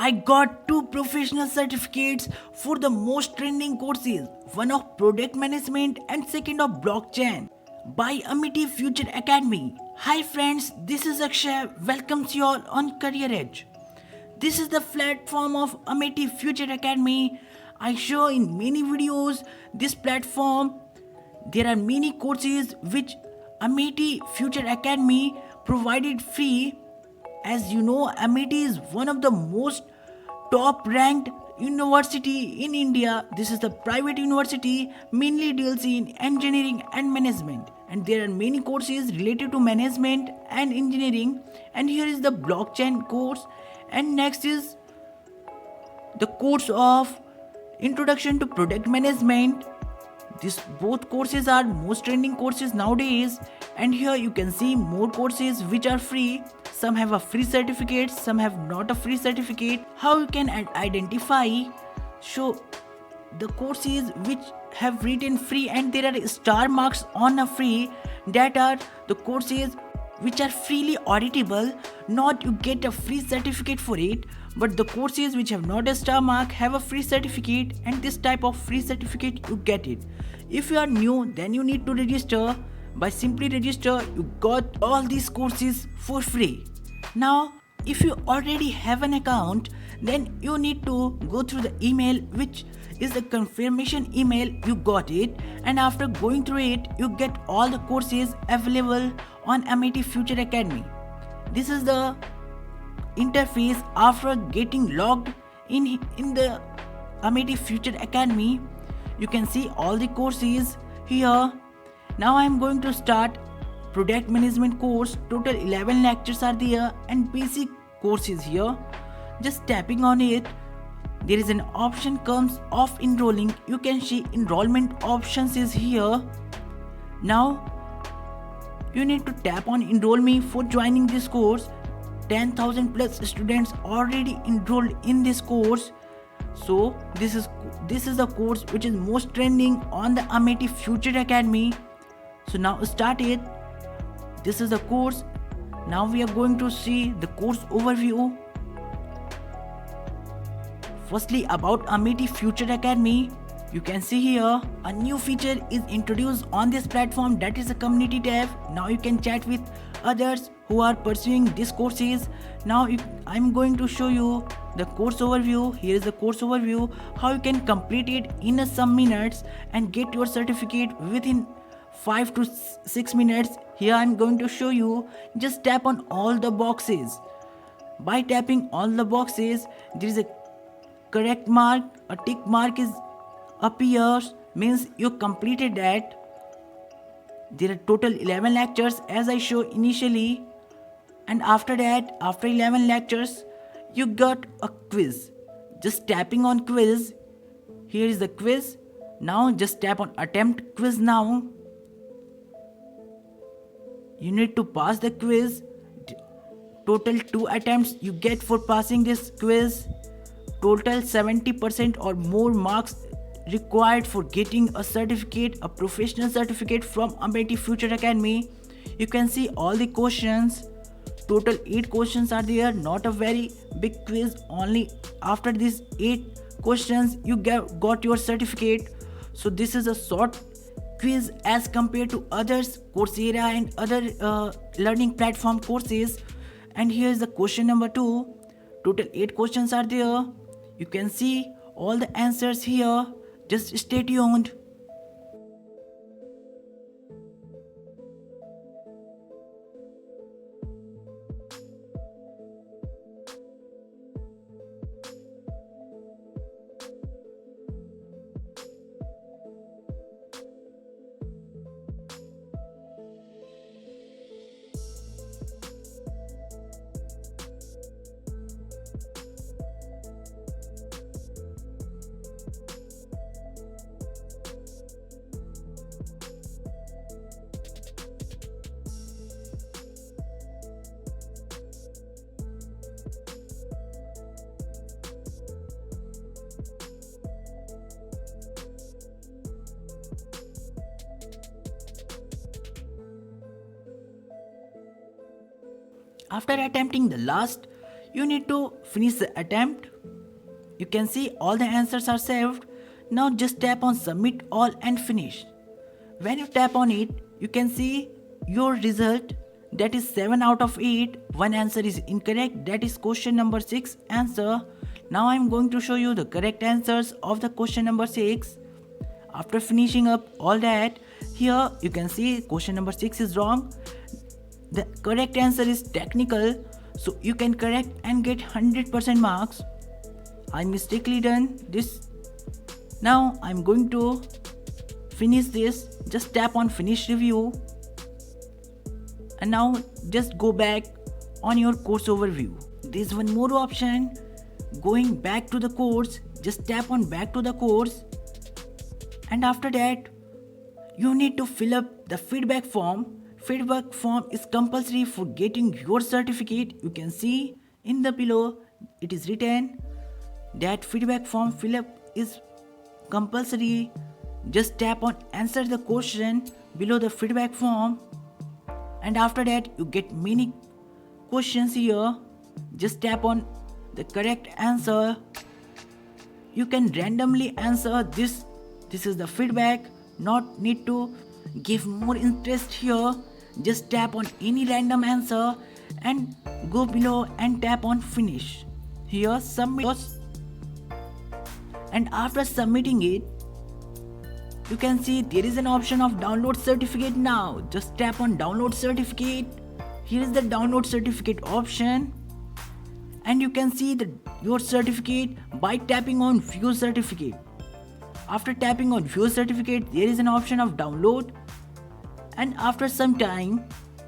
I got two professional certificates for the most trending courses, one of product management and second of blockchain by Amity Future Academy. Hi friends, this is Akshay. Welcomes you all on Career Edge. This is the platform of Amity Future Academy. I show in many videos this platform. There are many courses which Amity Future Academy provided free. As you know, Amity is one of the most top ranked university in India. This is the private university, mainly deals in engineering and management. And there are many courses related to management and engineering. And here is the blockchain course. And next is the course of introduction to product management. These both courses are most trending courses nowadays, and here you can see more courses which are free. Some have a free certificate, some have not a free certificate. How you can identify, show the courses which have written free and there are star marks on a free, that are the courses which are freely auditable, not you get a free certificate for it, but the courses which have not a star mark have a free certificate, and this type of free certificate you get it. If you are new, then you need to register. By simply register, you got all these courses for free. Now if you already have an account, then you need to go through the email which is the confirmation email. You got it, and after going through it, you get all the courses available on Amity Future Academy. This is the interface after getting logged in the Amity Future Academy. You can see all the courses here. Now I am going to start product management course. Total 11 lectures are there and basic courses here. Just tapping on it, there is an option comes of enrolling. You can see enrollment options is here. Now you need to tap on enroll me for joining this course. 10,000 plus students already enrolled in this course. So this is the course which is most trending on the Amity Future Academy. So now start it. This is the course. Now we are going to see the course overview. Firstly, about Amity Future Academy, you can see here a new feature is introduced on this platform, that is a community tab. Now you can chat with others who are pursuing these courses. Now I'm going to show you the course overview. Here is the course overview, how you can complete it in some minutes and get your certificate within 5 to 6 minutes. Here I'm going to show you. Just tap on all the boxes. By tapping all the boxes, there is a correct mark, a tick mark is appears, means you completed that. There are total 11 lectures as I show initially, and after that, after 11 lectures, you got a quiz. Just tapping on quiz, here is the quiz. Now just tap on attempt quiz now. You need to pass the quiz. Total 2 attempts you get for passing this quiz. Total 70% or more marks required for getting a certificate, a professional certificate from Amity Future Academy. You can see all the questions. Total 8 questions are there, not a very big quiz. Only after these 8 questions you got your certificate. So this is a short quiz as compared to others, Coursera and other learning platform courses. And here is the question number 2. Total 8 questions are there. You can see all the answers here. Just stay tuned. After attempting the last, you need to finish the attempt. You can see all the answers are saved. Now just tap on submit all and finish. When you tap on it, you can see your result, that is 7 out of 8. One answer is incorrect, that is question number 6 answer. Now I am going to show you the correct answers of the question number 6. After finishing up all that, here you can see question number 6 is wrong. The correct answer is technical, so you can correct and get 100% marks. I mistakenly done this. Now I'm going to finish this. Just tap on finish review, and now just go back on your course overview. There's one more option, going back to the course. Just tap on back to the course, and after that you need to fill up the feedback form. Feedback form is compulsory for getting your certificate. You can see in the below it is written that feedback form fill up is compulsory. Just tap on answer the question below the feedback form, and after that you get many questions here. Just tap on the correct answer. You can randomly answer this. This is the feedback, not need to give more interest here. Just tap on any random answer and go below and tap on finish. Here submit, and after submitting it, you can see there is an option of download certificate now. Just tap on download certificate. Here is the download certificate option, and you can see your certificate by tapping on view certificate. After tapping on view certificate, there is an option of download, and after some time,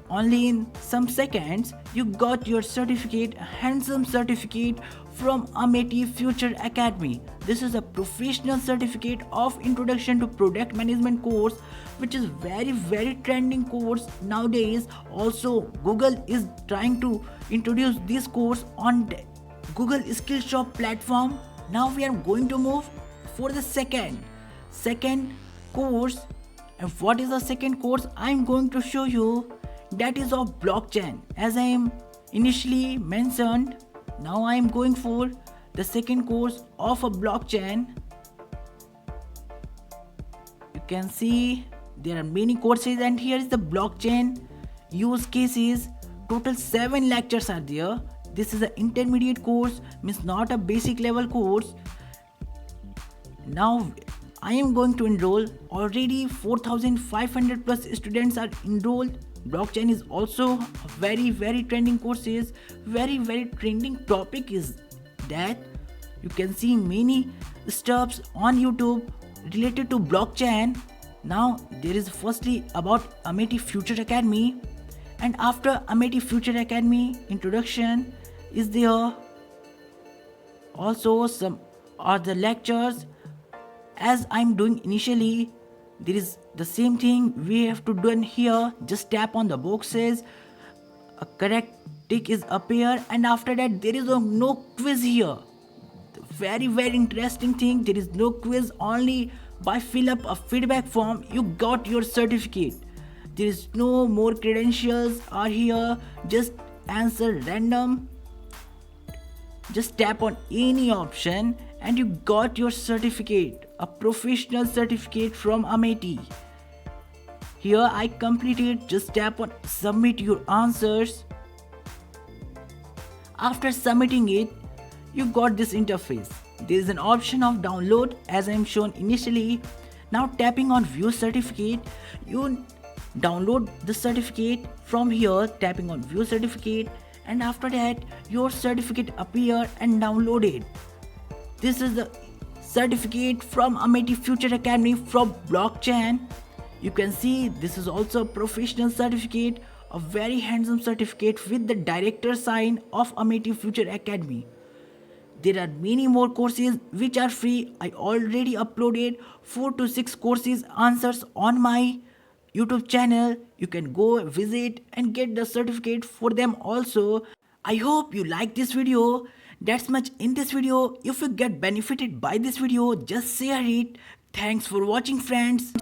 only in some seconds, you got your certificate, a handsome certificate from Amity Future Academy. This is a professional certificate of Introduction to Product Management course, which is very trending course nowadays. Also, Google is trying to introduce this course on the Google Skillshop platform. Now we are going to move for the second course. And what is the second course I am going to show you? That is of blockchain. As I am initially mentioned, now I am going for the second course of a blockchain. You can see there are many courses, and here is the blockchain use cases. Total 7 lectures are there. This is an intermediate course, means not a basic level course. Now I am going to enroll. Already 4,500 plus students are enrolled. Blockchain is also a very trending courses. Very trending topic is that you can see many stuffs on YouTube related to blockchain. Now there is firstly about Amity Future Academy, and after Amity Future Academy introduction is there. Also some are the lectures as I'm doing initially. There is the same thing we have to do in here. Just tap on the boxes, a correct tick is appear, and after that there is no quiz here. The very interesting thing, there is no quiz. Only by fill up a feedback form you got your certificate. There is no more credentials are here. Just answer random. Just tap on any option and you got your certificate, a professional certificate from Amity. Here I completed. Just tap on submit your answers. After submitting it, you got this interface. There is an option of download as I am shown initially. Now tapping on view certificate, you download the certificate from here. Tapping on view certificate, and after that your certificate appear and download it. This is the certificate from Amity Future Academy from blockchain. You can see this is also a professional certificate, a very handsome certificate with the director sign of Amity Future Academy. There are many more courses which are free. I already uploaded 4 to 6 courses answers on my YouTube channel. You can go visit and get the certificate for them also. I hope you like this video. That's much in this video. If you get benefited by this video, just share it. Thanks for watching, friends.